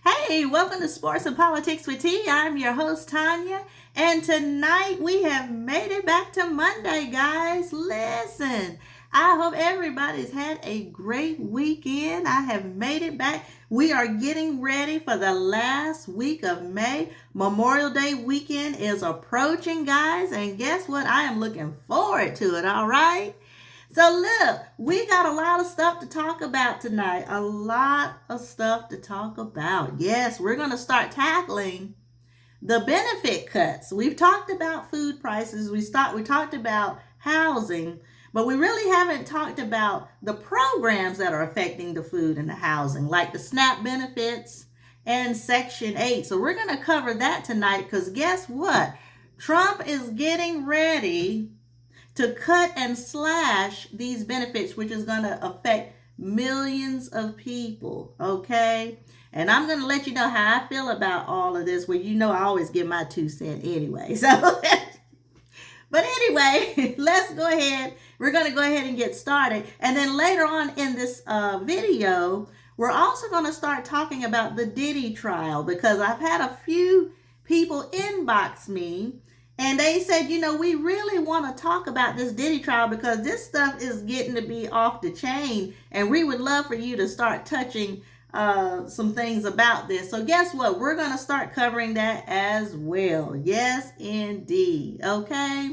Hey, welcome to Sports and Politics with T. I'm your host, Tanya. And tonight we have made it back to Monday, guys. Listen, I hope everybody's had a great weekend. I have made it back. We are getting ready for the last week of May. Memorial Day weekend is approaching, guys. And guess what? I am looking forward to it, all right? So look, we got a lot of stuff to talk about tonight. A lot of stuff to talk about. Yes, we're going to start tackling the benefit cuts. We've talked about food prices. We talked about housing, but we really haven't talked about the programs that are affecting the food and the housing, like the SNAP benefits and Section 8. So we're going to cover that tonight because guess what? Trump is getting ready to cut and slash these benefits, which is going to affect millions of people, okay? And I'm going to let you know how I feel about all of this, well, you know I always give my 2 cents anyway. So, but anyway, let's go ahead. We're going to go ahead and get started. And then later on in this video, we're also going to start talking about the Diddy trial because I've had a few people inbox me and they said, you know, we really want to talk about this Diddy trial because this stuff is getting to be off the chain. And we would love for you to start touching some things about this. So guess what? We're going to start covering that as well. Yes, indeed. Okay.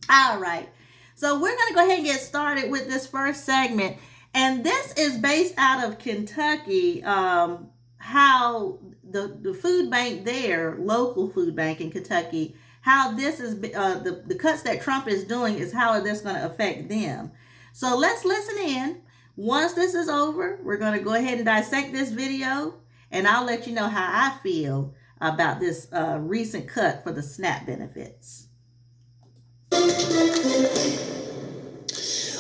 All right. So we're going to go ahead and get started with this first segment. And this is based out of Kentucky, how the food bank there, local food bank in Kentucky, how this is the cuts that Trump is doing is how this going to affect them. So let's listen in. Once this is over, we're going to go ahead and dissect this video, and I'll let you know how I feel about this recent cut for the SNAP benefits.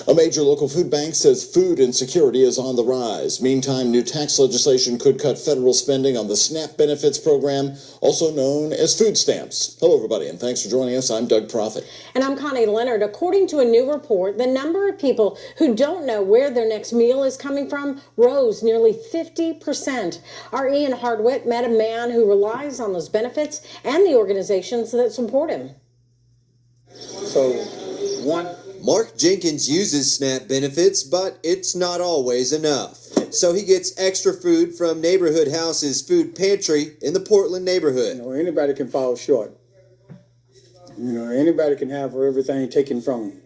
A major local food bank says food insecurity is on the rise. Meantime, new tax legislation could cut federal spending on the SNAP benefits program, also known as food stamps. Hello, everybody, and thanks for joining us. I'm Doug Proffitt. And I'm Connie Leonard. According to a new report, the number of people who don't know where their next meal is coming from rose nearly 50%. Our Ian Hardwick met a man who relies on those benefits and the organizations that support him. Mark Jenkins uses SNAP benefits, but it's not always enough. So he gets extra food from Neighborhood House's food pantry in the Portland neighborhood. Anybody can fall short. Anybody can have everything taken from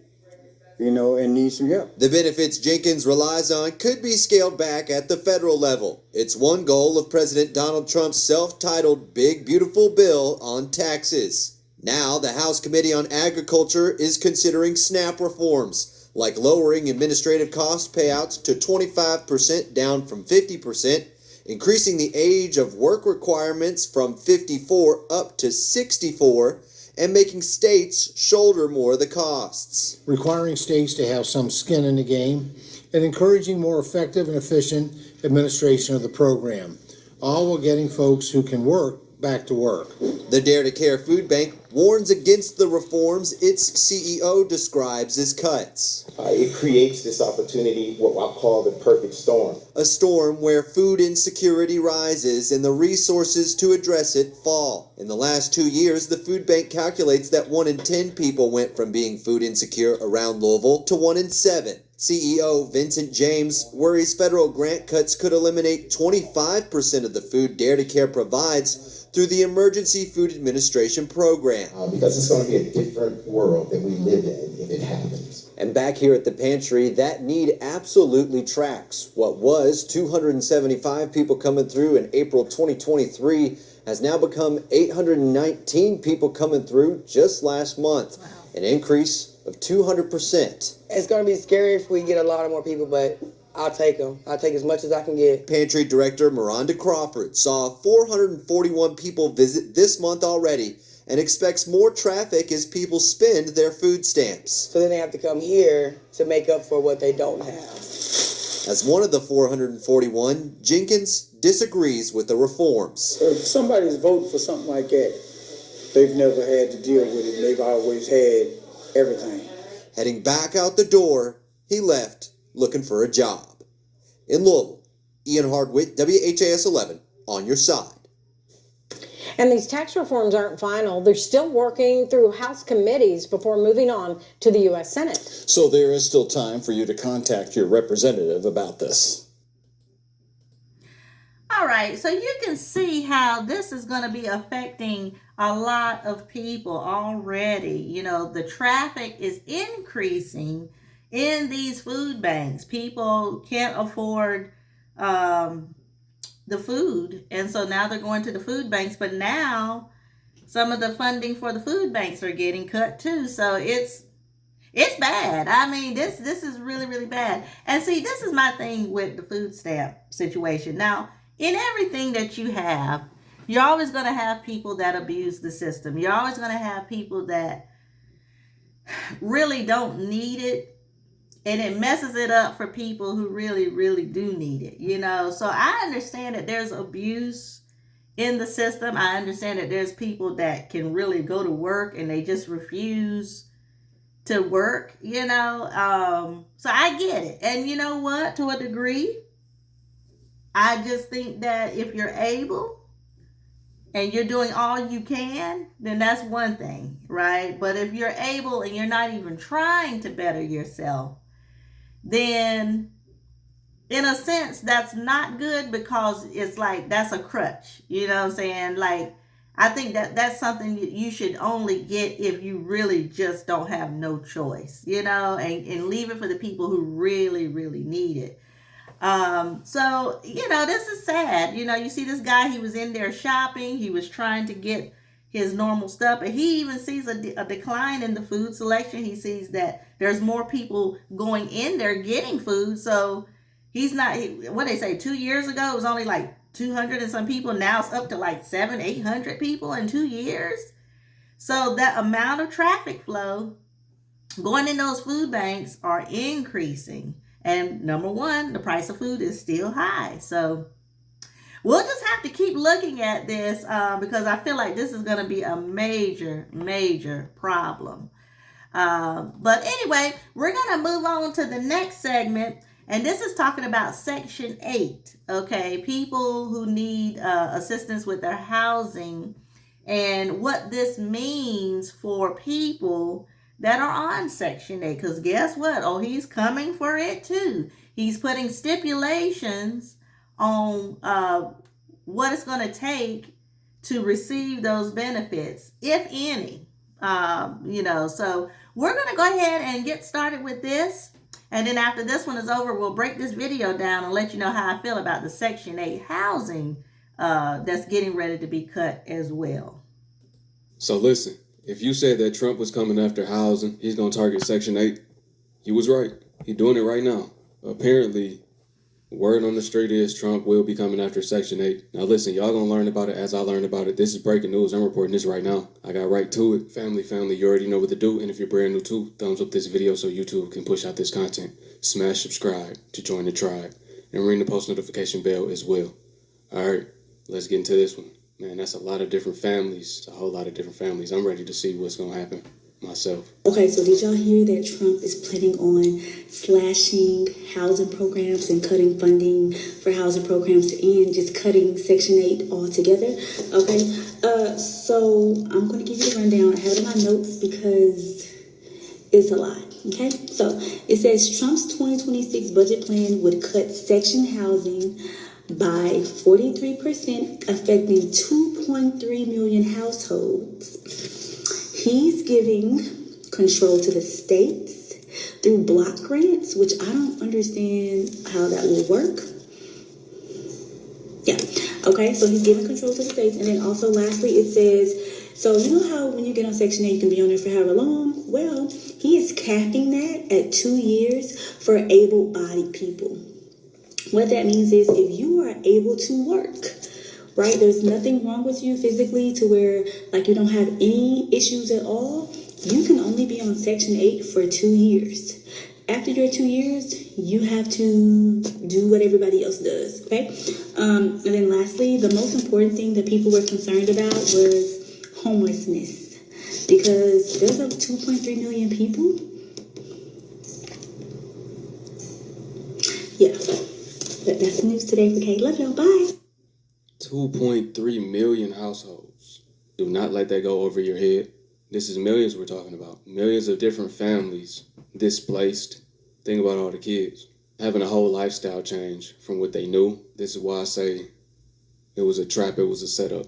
them, and need some help. The benefits Jenkins relies on could be scaled back at the federal level. It's one goal of President Donald Trump's self-titled Big Beautiful Bill on taxes. Now, the House Committee on Agriculture is considering SNAP reforms, like lowering administrative cost payouts to 25% down from 50%, increasing the age of work requirements from 54 up to 64, and making states shoulder more of the costs. Requiring states to have some skin in the game and encouraging more effective and efficient administration of the program, all while getting folks who can work back to work. The Dare to Care Food Bank warns against the reforms its CEO describes as cuts. It creates this opportunity, what I'll call the perfect storm. A storm where food insecurity rises and the resources to address it fall. In the last 2 years, the food bank calculates that 1 in 10 people went from being food insecure around Louisville to 1 in 7. CEO Vincent James worries federal grant cuts could eliminate 25% of the food Dare to Care provides through the Emergency Food Administration program. Because it's going to be a different world that we live in if it happens. And back here at the pantry, that need absolutely tracks. What was 275 people coming through in April 2023 has now become 819 people coming through just last month. Wow. An increase of 200%. It's going to be scary if we get a lot of more people, but I'll take them. I'll take as much as I can get. Pantry Director Miranda Crawford saw 441 people visit this month already and expects more traffic as people spend their food stamps. So then they have to come here to make up for what they don't have. As one of the 441, Jenkins disagrees with the reforms. If somebody's voting for something like that, they've never had to deal with it. They've always had everything. Heading back out the door, he left looking for a job. In Louisville, Ian Hardwick, WHAS 11, on your side. And these tax reforms aren't final. They're still working through House committees before moving on to the U.S. Senate. So there is still time for you to contact your representative about this. All right, so you can see how this is going to be affecting a lot of people already. You know, the traffic is increasing in these food banks. People can't afford the food, and so now they're going to the food banks, but now some of the funding for the food banks are getting cut too. So it's bad. I mean, this is really, really bad. And see, this is my thing with the food stamp situation. Now, in everything that you have, you're always going to have people that abuse the system. You're always going to have people that really don't need it, and it messes it up for people who really, really do need it, you know. So I understand that there's abuse in the system. I understand that there's people that can really go to work and they just refuse to work, you know. So I get it. And you know what? To a degree, I just think that if you're able and you're doing all you can, then that's one thing, right? But if you're able and you're not even trying to better yourself, then in a sense that's not good, because it's like that's a crutch, you know what I'm saying? Like, I think that that's something that you should only get if you really just don't have no choice, you know, and leave it for the people who really, really need it. So, you know, this is sad. You know, you see this guy, he was in there shopping, he was trying to get his normal stuff, and he even sees a decline in the food selection. He sees that there's more people going in there getting food. So he's not, what they say, 2 years ago, it was only like 200 and some people. Now it's up to like 700-800 people in 2 years. So that amount of traffic flow going in those food banks are increasing. And number one, the price of food is still high. So we'll just have to keep looking at this because I feel like this is going to be a major, major problem. But anyway, we're going to move on to the next segment. And this is talking about Section 8. Okay, people who need assistance with their housing and what this means for people that are on Section 8. Because guess what? Oh, he's coming for it too. He's putting stipulations on what it's going to take to receive those benefits, if any. You know, so we're going to go ahead and get started with this. And then after this one is over, we'll break this video down and let you know how I feel about the Section 8 housing that's getting ready to be cut as well. So listen, if you said that Trump was coming after housing, he's going to target Section 8, he was right. He's doing it right now. Apparently, word on the street is Trump will be coming after Section 8. Now listen, y'all going to learn about it as I learned about it. This is breaking news. I'm reporting this right now. I got right to it. Family, you already know what to do. And if you're brand new too, thumbs up this video so YouTube can push out this content. Smash subscribe to join the tribe. And ring the post notification bell as well. All right, let's get into this one. Man, that's a lot of different families. It's a whole lot of different families. I'm ready to see what's going to happen myself. Okay, so did y'all hear that Trump is planning on slashing housing programs and cutting funding for housing programs and just cutting Section 8 altogether? Okay, so I'm going to give you the rundown. I have it in my notes because it's a lot. Okay, so it says Trump's 2026 budget plan would cut section housing by 43%, affecting 2.3 million households. He's giving control to the states through block grants, which I don't understand how that will work. Yeah. Okay, so he's giving control to the states. And then also lastly, it says, so you know how when you get on Section 8, you can be on there for however long? Well, he is capping that at 2 years for able-bodied people. What that means is if you are able to work, right, there's nothing wrong with you physically to where like you don't have any issues at all, you can only be on Section 8 for 2 years. After your 2 years, you have to do what everybody else does, okay? And then lastly, the most important thing that people were concerned about was homelessness. Because there's like 2.3 million people. Yeah. But that's the news today for Kate. Love y'all. Bye. 2.3 million households. Do not let that go over your head. This is millions we're talking about. Millions of different families displaced. Think about all the kids. Having a whole lifestyle change from what they knew. This is why I say it was a trap, it was a setup.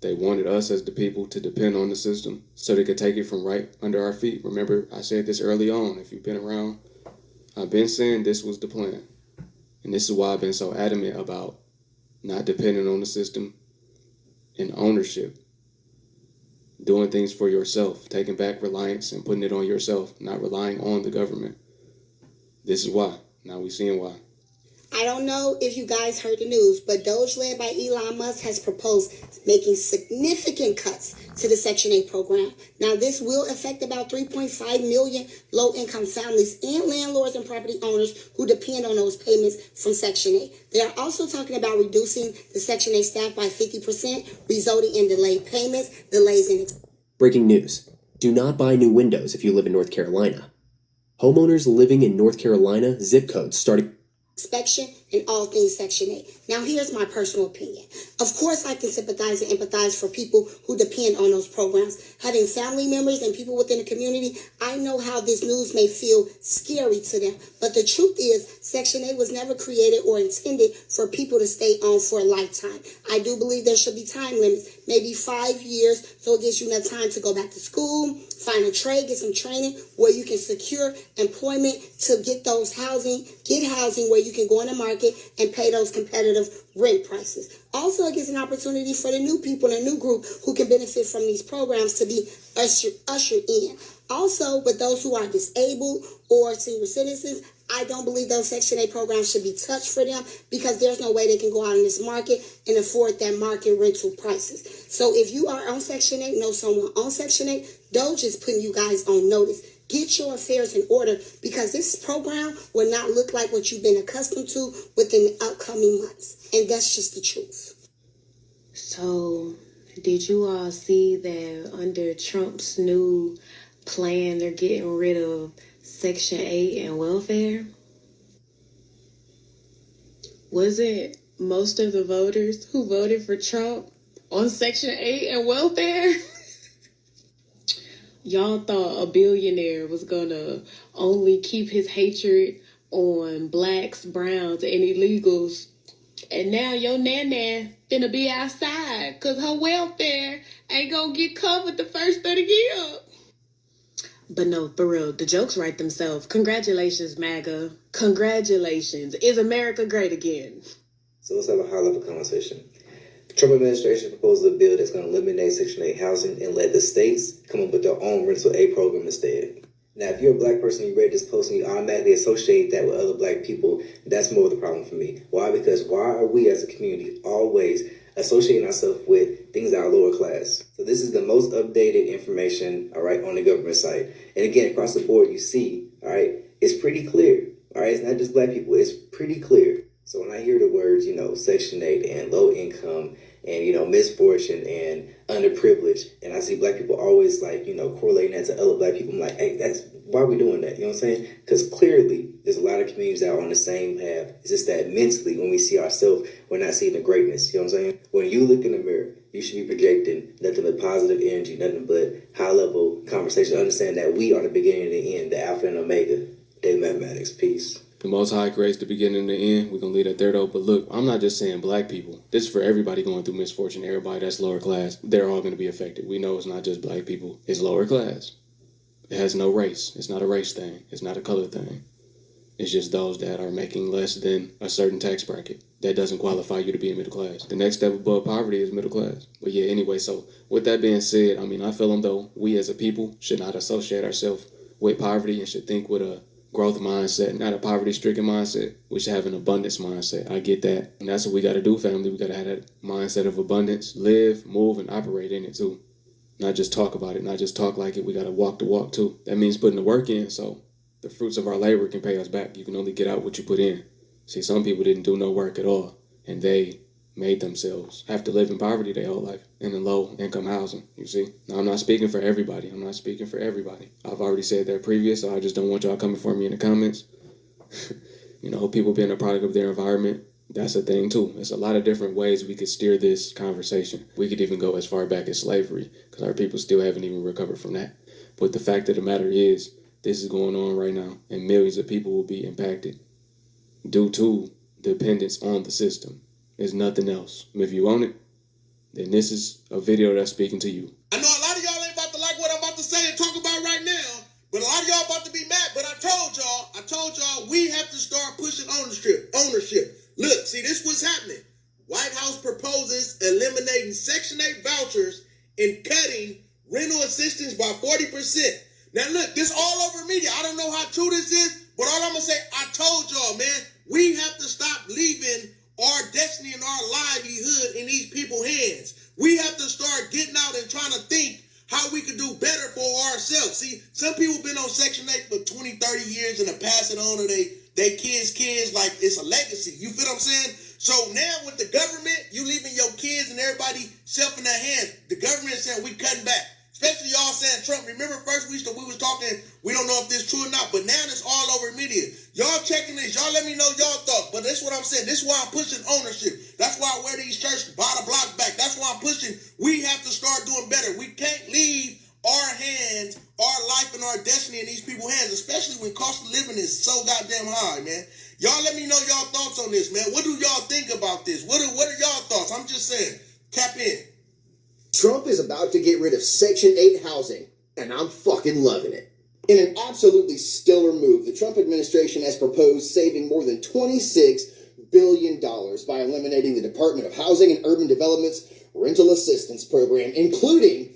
They wanted us as the people to depend on the system so they could take it from right under our feet. Remember, I said this early on. If you've been around, I've been saying this was the plan. And this is why I've been so adamant about not depending on the system and ownership. Doing things for yourself, taking back reliance and putting it on yourself, not relying on the government. This is why. Now we're seeing why. I don't know if you guys heard the news, but Doge, led by Elon Musk, has proposed making significant cuts to the Section 8 program. Now, this will affect about 3.5 million low-income families and landlords and property owners who depend on those payments from Section 8. They are also talking about reducing the Section 8 staff by 50%, resulting in delayed payments, delays in... Breaking news. Do not buy new windows if you live in North Carolina. Homeowners living in North Carolina, zip codes starting... inspection and all things Section 8. Now, here's my personal opinion. Of course, I can sympathize and empathize for people who depend on those programs. Having family members and people within the community, I know how this news may feel scary to them. But the truth is, Section 8 was never created or intended for people to stay on for a lifetime. I do believe there should be time limits, maybe 5 years, so it gives you enough time to go back to school, find a trade, get some training where you can secure employment to get those housing where you can go in the market and pay those competitive rent prices. Also, it gives an opportunity for the new people in a new group who can benefit from these programs to be ushered in. Also, with those who are disabled or senior citizens, I don't believe those Section 8 programs should be touched for them because there's no way they can go out in this market and afford that market rental prices. So if you are on Section 8, know someone on Section 8, Doge is putting you guys on notice. Get your affairs in order because this program will not look like what you've been accustomed to within the upcoming months. And that's just the truth. So, did you all see that under Trump's new plan, they're getting rid of Section 8 and welfare? Was it most of the voters who voted for Trump on Section 8 and welfare? Y'all thought a billionaire was gonna only keep his hatred on blacks, browns, and illegals. And now your nana finna be outside because her welfare ain't gonna get covered the first of the year. But no, for real, the jokes write themselves. Congratulations, MAGA. Congratulations. Is America great again? So let's have a high-level conversation. The Trump administration proposed a bill that's going to eliminate Section 8 housing and let the states come up with their own rental aid program instead. Now, if you're a black person, you read this post and you automatically associate that with other black people, that's more of the problem for me. Why? Because why are we as a community always associating ourselves with things that are lower class? So this is the most updated information, all right, on the government site. And again, across the board, you see, all right, it's pretty clear, all right? It's not just black people, it's pretty clear. So when I hear the words, Section 8 and low income and, misfortune and underprivileged, and I see black people always correlating that to other black people, I'm like, hey, why are we doing that? You know what I'm saying? Because clearly there's a lot of communities that are on the same path. It's just that mentally when we see ourselves, we're not seeing the greatness. You know what I'm saying? When you look in the mirror, you should be projecting nothing but positive energy, nothing but high level conversation. Understand that we are the beginning and the end, the alpha and omega. Data mathematics. Peace. The Most High creates the beginning and the end. We're going to leave that there, though. But look, I'm not just saying black people. This is for everybody going through misfortune. Everybody that's lower class. They're all going to be affected. We know it's not just black people. It's lower class. It has no race. It's not a race thing. It's not a color thing. It's just those that are making less than a certain tax bracket. That doesn't qualify you to be in middle class. The next step above poverty is middle class. But yeah, anyway, so with that being said, I feel though we as a people should not associate ourselves with poverty and should think with a growth mindset, not a poverty-stricken mindset. We should have an abundance mindset. I get that. And that's what we got to do, family. We got to have that mindset of abundance, live, move, and operate in it, too. Not just talk about it, not just talk like it. We got to walk the walk, too. That means putting the work in, so the fruits of our labor can pay us back. You can only get out what you put in. See, some people didn't do no work at all, and they made themselves have to live in poverty their whole life in a low-income housing, you see? Now, I'm not speaking for everybody. I've already said that previous, so I just don't want y'all coming for me in the comments. People being a product of their environment, That's a thing too. There's a lot of different ways we could steer this conversation. We could even go as far back as slavery, because our people still haven't even recovered from that. But the fact of the matter is, this is going on right now, and millions of people will be impacted due to dependence on the system. There's nothing else. If you own it, then this is a video that's speaking to you. I know a lot of y'all ain't about to like what I'm about to say and talk about right now, but a lot of y'all about to be mad. But I told y'all, we have to start pushing ownership. Look, see, this was happening. White House proposes eliminating Section 8 vouchers and cutting rental assistance by 40%. Now, look, this all over media. I don't know how true this is, but all I'm going to say, I told y'all, man, we have to stop leaving our destiny and our livelihood in these people's hands. We have to start getting out and trying to think how we could do better for ourselves. See, some people been on Section 8 for 20, 30 years and are passing on to they kids like it's a legacy. You feel what I'm saying? So now with the government, you leaving your kids and everybody self in their hands. The government is saying we cutting back. Especially y'all saying Trump. Remember first we was talking, we don't know if this is true or not, but now it's all over media. Y'all checking this. Y'all let me know y'all thoughts. But that's what I'm saying. This is why I'm pushing ownership. That's why I wear these shirts, buy the block back. That's why I'm pushing. We have to start doing better. We can't leave our hands, our life, and our destiny in these people's hands, especially when cost of living is so goddamn high, man. Y'all let me know y'all thoughts on this, man. What do y'all think about this? What are y'all thoughts? I'm just saying. Tap in. Trump is about to get rid of Section 8 housing, and I'm fucking loving it. In an absolutely stellar move, the Trump administration has proposed saving more than $26 billion by eliminating the Department of Housing and Urban Development's rental assistance program, including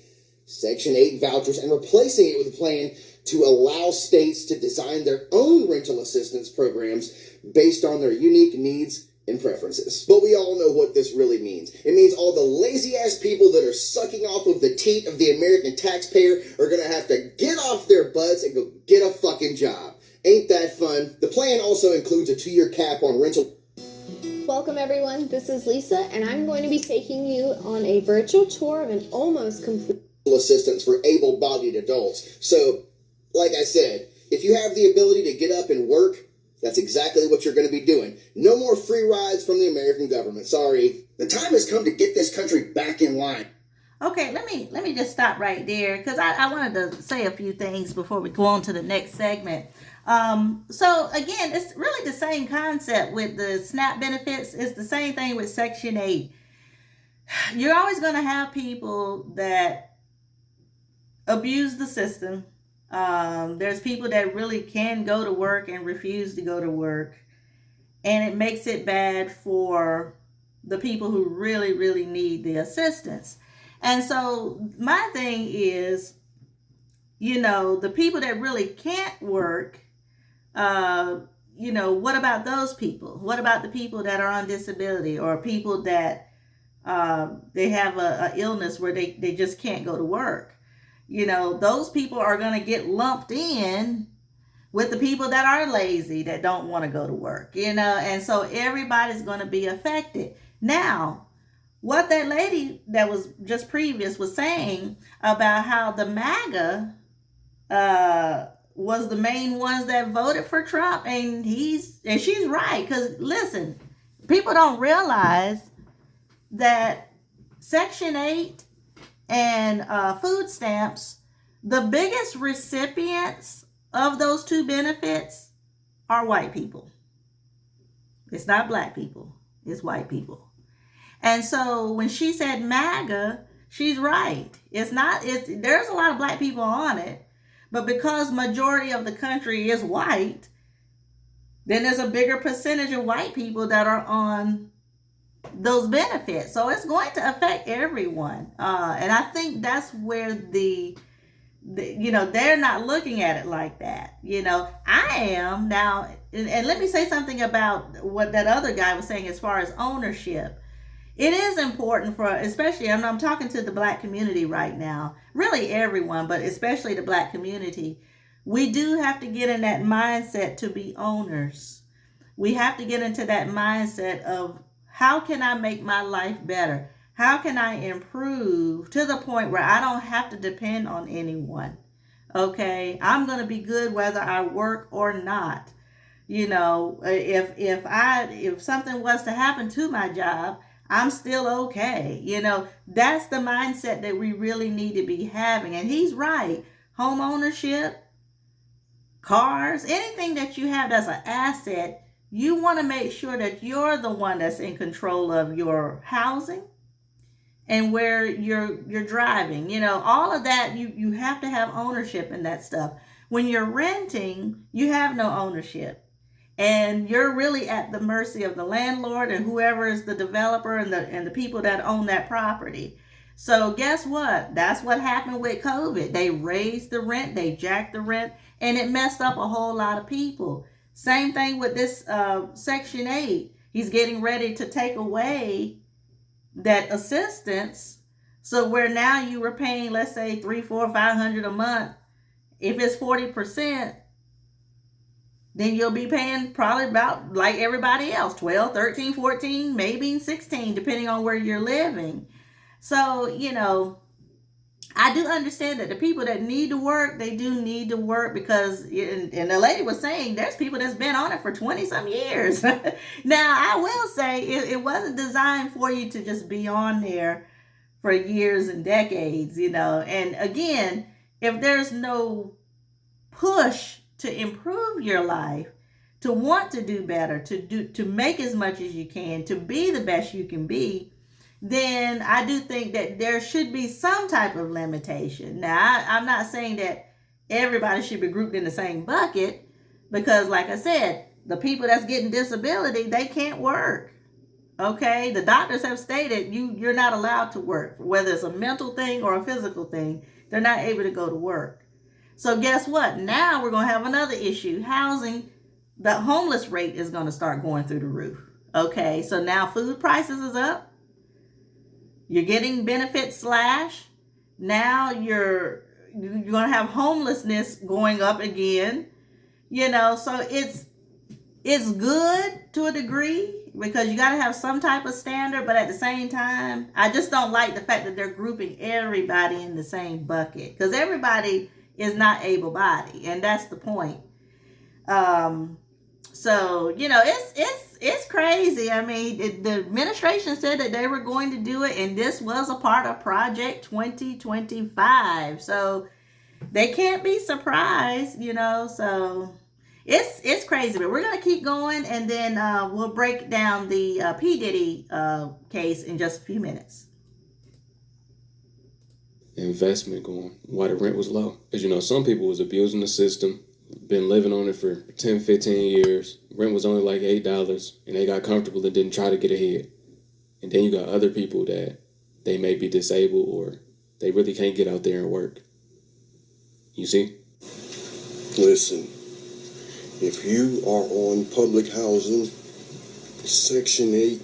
Section 8 vouchers, and replacing it with a plan to allow states to design their own rental assistance programs based on their unique needs and preferences. But we all know what this really means. It means all the lazy-ass people that are sucking off of the teat of the American taxpayer are gonna have to get off their butts and go get a fucking job. Ain't that fun? The plan also includes a 2-year cap on rental. Welcome everyone, this is Lisa, and I'm going to be taking you on a virtual tour of an almost complete assistance for able-bodied adults. So, like I said, if you have the ability to get up and work, that's exactly what you're going to be doing. No more free rides from the American government. Sorry. The time has come to get this country back in line. Okay, let me just stop right there, because I wanted to say a few things before we go on to the next segment. So again, it's really the same concept with the SNAP benefits. It's the same thing with Section 8. You're always going to have people that abuse the system. There's people that really can go to work and refuse to go to work, and it makes it bad for the people who really, really need the assistance. And so my thing is, the people that really can't work, what about those people? What about the people that are on disability, or people that they have a illness where they just can't go to work? Those people are going to get lumped in with the people that are lazy, that don't want to go to work, and so everybody's going to be affected. Now, what that lady that was just previous was saying about how the MAGA was the main ones that voted for Trump, and she's right, because listen, people don't realize that Section 8 and food stamps, the biggest recipients of those two benefits are white people. It's not black people, it's white people. And so when she said MAGA, she's right. There's a lot of black people on it, but because majority of the country is white, then there's a bigger percentage of white people that are on those benefits. So it's going to affect everyone. And I think that's where they're not looking at it like that. I am now, and let me say something about what that other guy was saying as far as ownership. It is important for, especially, I'm talking to the black community right now, really everyone, but especially the black community. We do have to get in that mindset to be owners. We have to get into that mindset of, how can I make my life better? How can I improve to the point where I don't have to depend on anyone? Okay, I'm going to be good whether I work or not. If something was to happen to my job, I'm still okay. That's the mindset that we really need to be having. And he's right. Home ownership, cars, anything that you have that's an asset, you want to make sure that you're the one that's in control of your housing and where you're driving. All of that, you have to have ownership in that stuff. When you're renting, you have no ownership. And you're really at the mercy of the landlord and whoever is the developer and the people that own that property. So guess what? That's what happened with COVID. They raised the rent, they jacked the rent, and it messed up a whole lot of people. Same thing with this Section 8. He's getting ready to take away that assistance. So where now you were paying, let's say, $300, $400, $500 a month. If it's 40%, then you'll be paying probably about like everybody else, 12, 13, 14, maybe 16, depending on where you're living. So, I do understand that the people that need to work, they do need to work because, and the lady was saying, there's people that's been on it for 20 some years. Now, I will say it wasn't designed for you to just be on there for years and decades, and again, if there's no push to improve your life, to want to do better, to make as much as you can, to be the best you can be, then I do think that there should be some type of limitation. Now, I'm not saying that everybody should be grouped in the same bucket because, like I said, the people that's getting disability, they can't work. Okay? The doctors have stated you're not allowed to work, whether it's a mental thing or a physical thing. They're not able to go to work. So guess what? Now we're going to have another issue. Housing, the homeless rate is going to start going through the roof. Okay, so now food prices is up. You're getting benefits slash. Now you're going to have homelessness going up again. So it's good to a degree because you got to have some type of standard, but at the same time, I just don't like the fact that they're grouping everybody in the same bucket because everybody is not able-bodied, and that's the point. So it's crazy. I mean, the administration said that they were going to do it, and this was a part of Project 2025. So they can't be surprised, So it's crazy, but we're gonna keep going, and then we'll break down the p.Diddy case in just a few minutes. Investment going why the rent was low. Because, some people was abusing the system, been living on it for 10, 15 years. Rent was only like $8, and they got comfortable and didn't try to get ahead. And then you got other people that they may be disabled or they really can't get out there and work. You see? Listen, if you are on public housing, Section 8,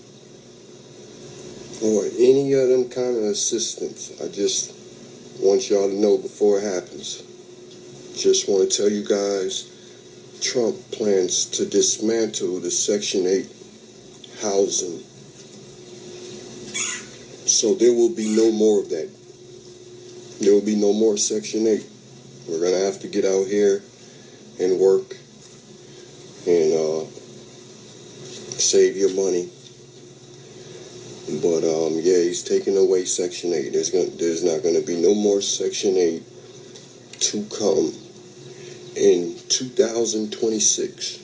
or any of them kind of assistance, I just want y'all to know before it happens. Just want to tell you guys, Trump plans to dismantle the Section 8 housing. So there will be no more of that. There will be no more Section 8. We're going to have to get out here and work and save your money. But yeah, he's taking away Section 8. There's not going to be no more Section 8 to come in 2026.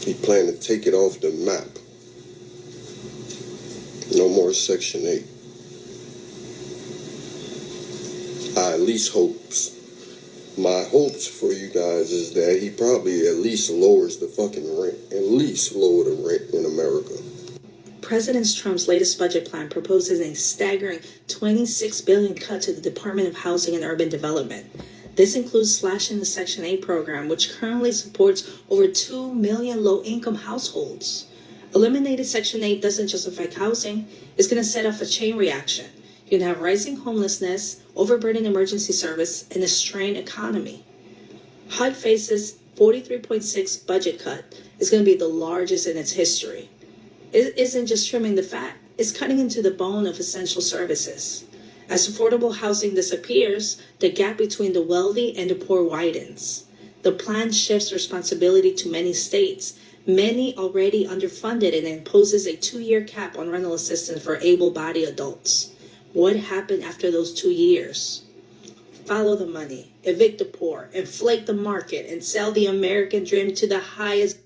He planned to take it off the map. No more Section 8. I at least hopes. My hopes for you guys is that he probably at least lowers the fucking rent. At least lower the rent in America. President Trump's latest budget plan proposes a staggering $26 billion cut to the Department of Housing and Urban Development. This includes slashing the Section 8 program, which currently supports over 2 million low-income households. Eliminating Section 8 doesn't just affect housing, it's going to set off a chain reaction. You're going to have rising homelessness, overburdened emergency service, and a strained economy. HUD faces $43.6 budget cut. It's going to be the largest in its history. It isn't just trimming the fat, it's cutting into the bone of essential services. As affordable housing disappears, the gap between the wealthy and the poor widens. The plan shifts responsibility to many states, many already underfunded, and imposes a 2-year cap on rental assistance for able-bodied adults. What happened after those 2 years? Follow the money, evict the poor, inflate the market, and sell the American dream to the highest.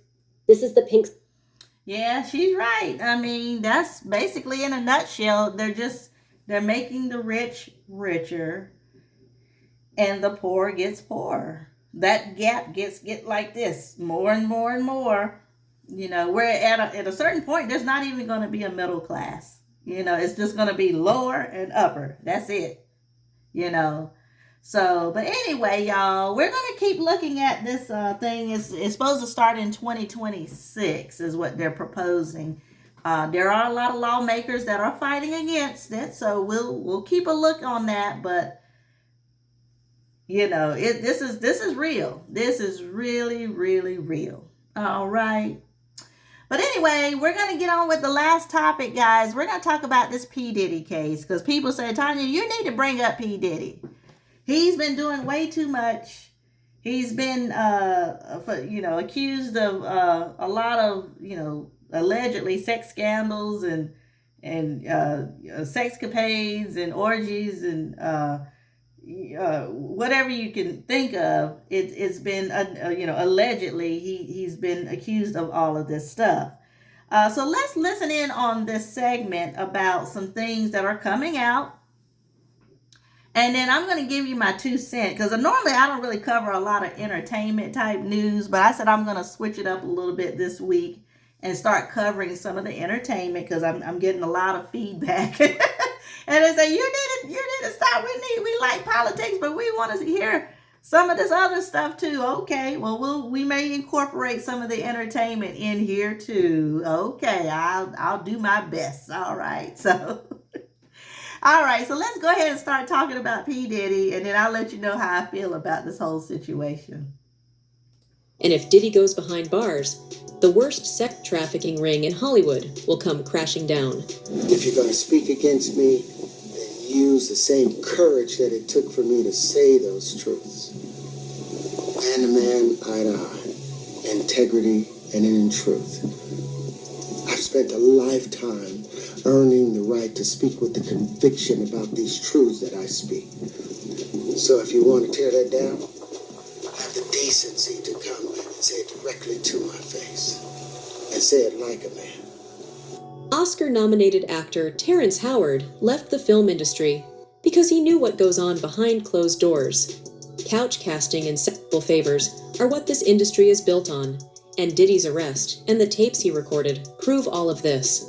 This is the pink. Yeah, she's right. I mean, that's basically in a nutshell. They're making the rich richer and the poor gets poorer. That gap gets like this, more and more and more. We're at a certain point, there's not even going to be a middle class. It's just going to be lower and upper. That's it. So, but anyway, y'all, we're going to keep looking at this thing. It's supposed to start in 2026 is what they're proposing. There are a lot of lawmakers that are fighting against it, so we'll keep a look on that. But this is real. This is really, really real. All right. But anyway, we're going to get on with the last topic, guys. We're going to talk about this P.Diddy case because people say, Tanya, you need to bring up P.Diddy. He's been doing way too much. He's been, accused of a lot of, allegedly sex scandals and sexcapades and orgies and whatever you can think of. It's been, allegedly he's been accused of all of this stuff. So let's listen in on this segment about some things that are coming out. And then I'm going to give you my 2 cents because normally I don't really cover a lot of entertainment type news, but I said I'm going to switch it up a little bit this week and start covering some of the entertainment because I'm getting a lot of feedback. And they say, you need to stop. We like politics, but we want to hear some of this other stuff too. Okay, well, we may incorporate some of the entertainment in here too. Okay, I'll do my best. All right, so... All right, so let's go ahead and start talking about P. Diddy, and then I'll let you know how I feel about this whole situation. And if Diddy goes behind bars, the worst sex trafficking ring in Hollywood will come crashing down. If you're going to speak against me, then use the same courage that it took for me to say those truths. Man to man, eye to eye, integrity and in truth. I've spent a lifetime earning the right to speak with the conviction about these truths that I speak. So if you want to tear that down, have the decency to come and say it directly to my face. And say it like a man. Oscar-nominated actor Terrence Howard left the film industry because he knew what goes on behind closed doors. Couch casting and sexual favors are what this industry is built on, and Diddy's arrest and the tapes he recorded prove all of this.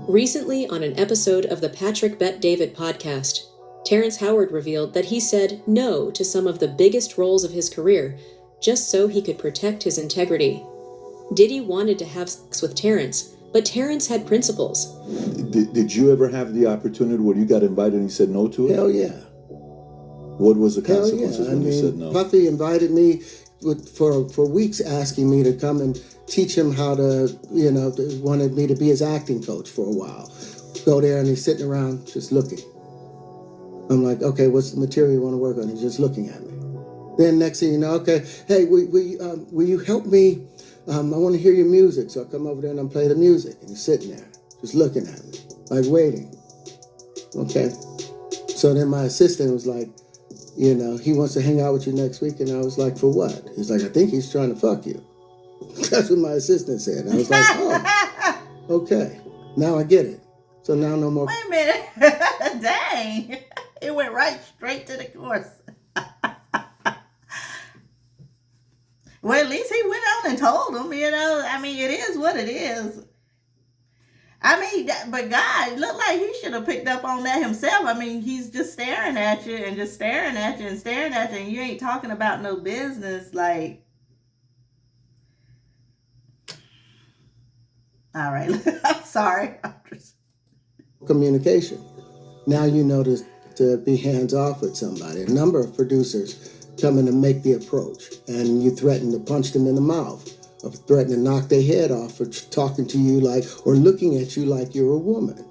Recently, on an episode of the Patrick Bet-David podcast, Terrence Howard revealed that he said no to some of the biggest roles of his career just so he could protect his integrity. Diddy wanted to have sex with Terrence, but Terrence had principles. Did you ever have the opportunity where you got invited and you said no to it? Hell yeah. What was the consequences when you said no? Puffy invited me for weeks asking me to come and teach him how to, wanted me to be his acting coach for a while. Go there and he's sitting around just looking. I'm like, okay, what's the material you want to work on? He's just looking at me. Then next thing you know, okay, hey, will you help me? I want to hear your music. So I come over there and I play the music. And he's sitting there just looking at me, like waiting. Okay. So then my assistant was like, he wants to hang out with you next week. And I was like, for what? He's like, I think he's trying to fuck you. That's what my assistant said. And I was like, oh, okay. Now I get it. So now no more. Wait a minute. Dang. It went straight to the course. Well, at least he went on and told him, it is what it is. But God, it looked like he should have picked up on that himself. He's just staring at you and just staring at you and staring at you, and you ain't talking about no business. Like, all right, I'm sorry. Communication. Now you know to be hands off with somebody. A number of producers come in to make the approach, and you threaten to punch them in the mouth, or threaten to knock their head off for talking to you or looking at you like you're a woman.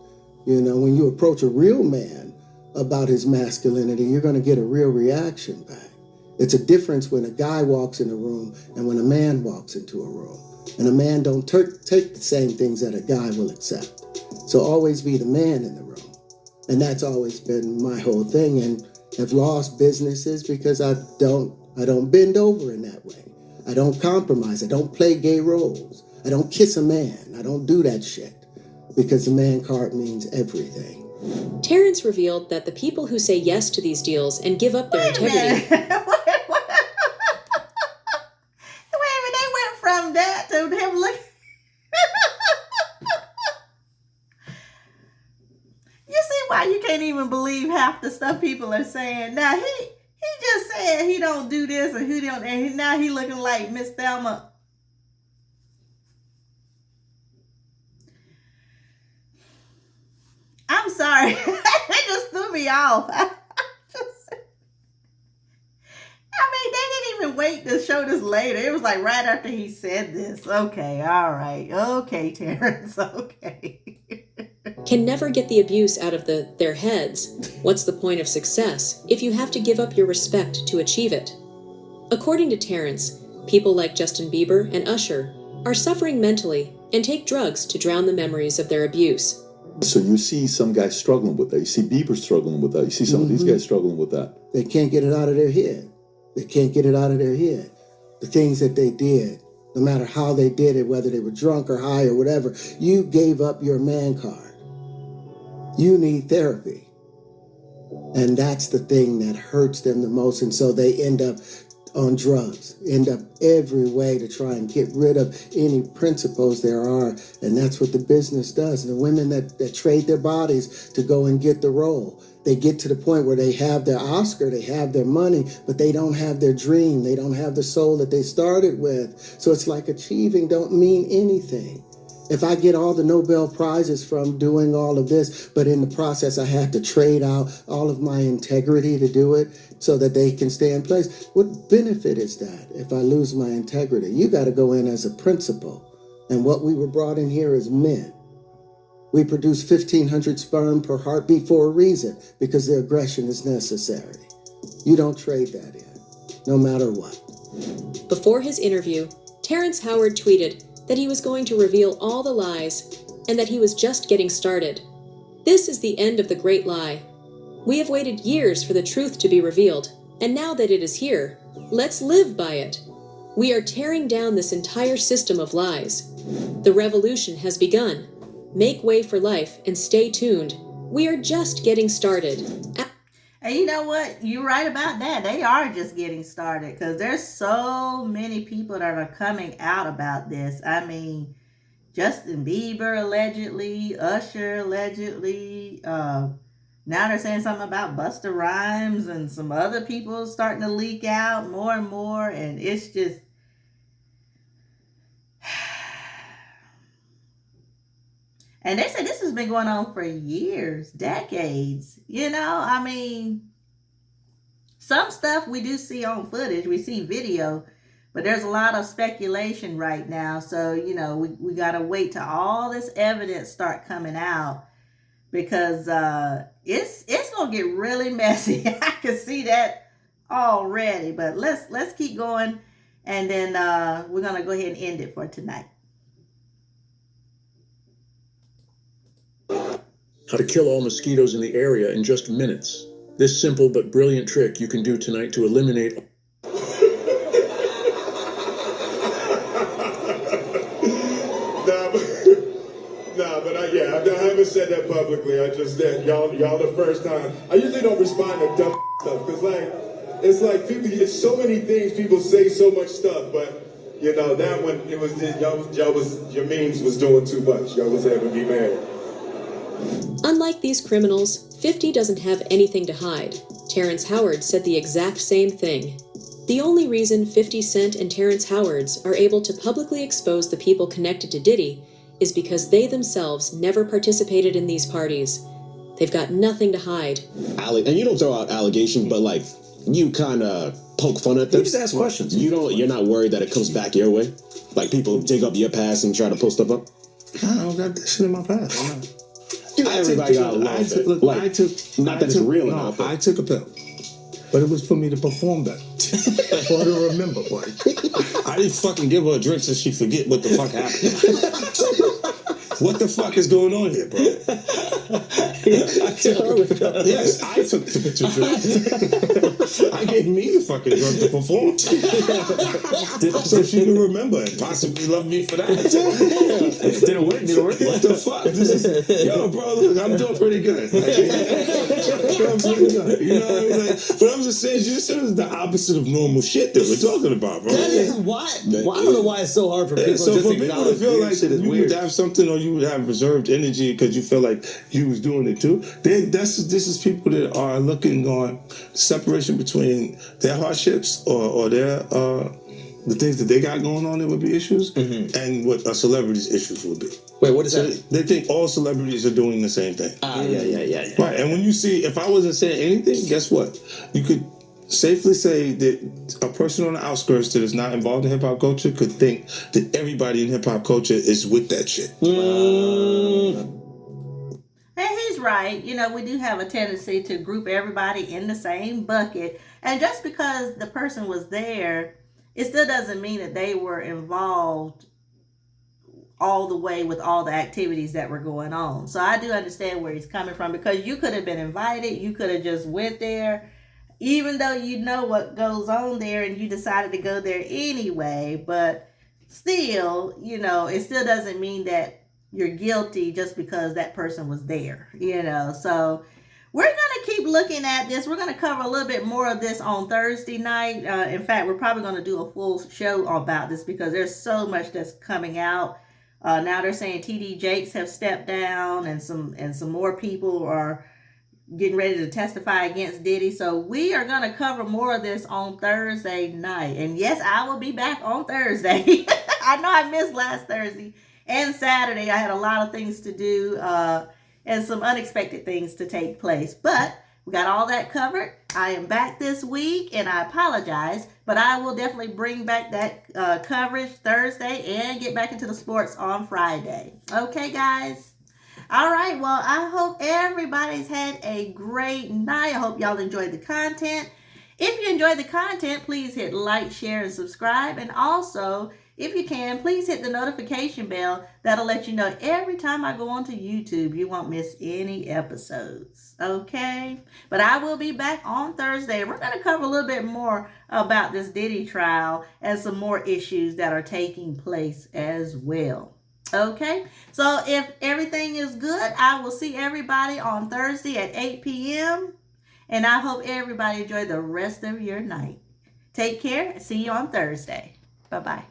When you approach a real man about his masculinity, you're going to get a real reaction back. It's a difference when a guy walks in a room and when a man walks into a room. And a man don't take the same things that a guy will accept. So always be the man in the room. And that's always been my whole thing. And I've lost businesses because I don't bend over in that way. I don't compromise. I don't play gay roles. I don't kiss a man. I don't do that shit. Because the man card means everything. Terrence revealed that the people who say yes to these deals and give up their integrity. Wait a minute, they went from that to him looking. You see why you can't even believe half the stuff people are saying. Now he just said he don't do this and he don't, and now he looking like Miss Thelma. I'm sorry. They just threw me off. I mean, they didn't even wait to show this later. It was like right after he said this. Okay, all right. Okay, Terrence, okay. Can never get the abuse out of their heads. What's the point of success if you have to give up your respect to achieve it? According to Terrence, people like Justin Bieber and Usher are suffering mentally and take drugs to drown the memories of their abuse. So you see some guys struggling with that. You see Bieber struggling with that. You see some of these guys struggling with that. They can't get it out of their head. They can't get it out of their head. The things that they did, no matter how they did it, whether they were drunk or high or whatever, you gave up your man card. You need therapy. And that's the thing that hurts them the most. And so they end up on drugs, end up every way to try and get rid of any principles there are. And that's what the business does. And the women that trade their bodies to go and get the role, they get to the point where they have their Oscar, they have their money, but they don't have their dream. They don't have the soul that they started with. So it's like achieving don't mean anything. If I get all the Nobel Prizes from doing all of this, but in the process I have to trade out all of my integrity to do it so that they can stay in place, what benefit is that if I lose my integrity? You got to go in as a principal. And what we were brought in here as men. We produce 1,500 sperm per heartbeat for a reason, because the aggression is necessary. You don't trade that in, no matter what. Before his interview, Terrence Howard tweeted that he was going to reveal all the lies and that he was just getting started. This is the end of the great lie. We have waited years for the truth to be revealed, and now that it is here, let's live by it. We are tearing down this entire system of lies. The revolution has begun. Make way for life and stay tuned. We are just getting started. And you know what? You're right about that. They are just getting started because there's so many people that are coming out about this. I mean, Justin Bieber allegedly, Usher allegedly. Now they're saying something about Busta Rhymes and some other people starting to leak out more and more. And it's just... And they say this has been going on for years, decades. You know, I mean, some stuff we do see on footage, we see video, but there's a lot of speculation right now. So, you know, we got to wait till all this evidence start coming out because it's going to get really messy. I can see that already, but let's keep going. And then we're going to go ahead and end it for tonight. How to kill all mosquitoes in the area in just minutes. This simple but brilliant trick you can do tonight to eliminate... I haven't said that publicly. I just did. Y'all the first time. I usually don't respond to dumb stuff because it's like people. It's so many things people say, so much stuff, but you know that one it was your memes was doing too much. Y'all was having me mad. Unlike these criminals, 50 doesn't have anything to hide. Terrence Howard said the exact same thing. The only reason 50 Cent and Terrence Howard's are able to publicly expose the people connected to Diddy is because they themselves never participated in these parties. They've got nothing to hide. And you don't throw out allegations, but like you kind of poke fun at them. You just ask questions. You're not worried that it comes back your way. Like people dig up your past and try to pull stuff up. I don't got that shit in my past. Everybody got a little bit. I took a pill. But it was for me to perform better. For her to remember, buddy. I didn't fucking give her a drink so she forget what the fuck happened. What the fuck is going on here, bro? Yes, I took the drink. I gave me the fucking drug to perform. So she can remember and possibly love me for that. Did it work? Did it work? What the fuck? Yo, bro, look, I'm doing pretty good. I'm pretty good. You know what I mean? Like, but I'm just saying, this is the opposite of normal shit that we're talking about, bro. That is why. Well, I don't know why it's so hard for people So just for to people to feel like shit is you weird. would have something or you would have reserved energy because you feel like you was doing it too, then this is people that are looking on separation between their hardships or their the things that they got going on that would be issues and what a celebrity's issues would be. Wait, what is that? They think all celebrities are doing the same thing. Yeah. Right, and when you see, if I wasn't saying anything, guess what? You could safely say that a person on the outskirts that is not involved in hip-hop culture could think that everybody in hip-hop culture is with that shit. And he's right. You know, we do have a tendency to group everybody in the same bucket. And just because the person was there, it still doesn't mean that they were involved all the way with all the activities that were going on. So I do understand where he's coming from, because you could have been invited. You could have just went there, even though you know what goes on there and you decided to go there anyway. But still, you know, it still doesn't mean that you're guilty just because that person was there, you know. So we're going to keep looking at this. We're going to cover a little bit more of this on Thursday night. In fact, we're probably going to do a full show about this because there's so much that's coming out. Now they're saying T.D. Jakes have stepped down, and some more people are getting ready to testify against Diddy. So we are going to cover more of this on Thursday night. And yes, I will be back on Thursday. I know I missed last Thursday and Saturday. I had a lot of things to do and some unexpected things to take place. But we got all that covered. I am back this week, and I apologize, but I will definitely bring back that coverage Thursday and get back into the sports on Friday. Okay, guys? All right, well, I hope everybody's had a great night. I hope y'all enjoyed the content. If you enjoyed the content, please hit like, share, and subscribe. And also, if you can, please hit the notification bell. That'll let you know every time I go onto YouTube. You won't miss any episodes, okay? But I will be back on Thursday. We're going to cover a little bit more about this Diddy trial and some more issues that are taking place as well. Okay, so if everything is good, I will see everybody on Thursday at 8 p.m. And I hope everybody enjoy the rest of your night. Take care. See you on Thursday. Bye-bye.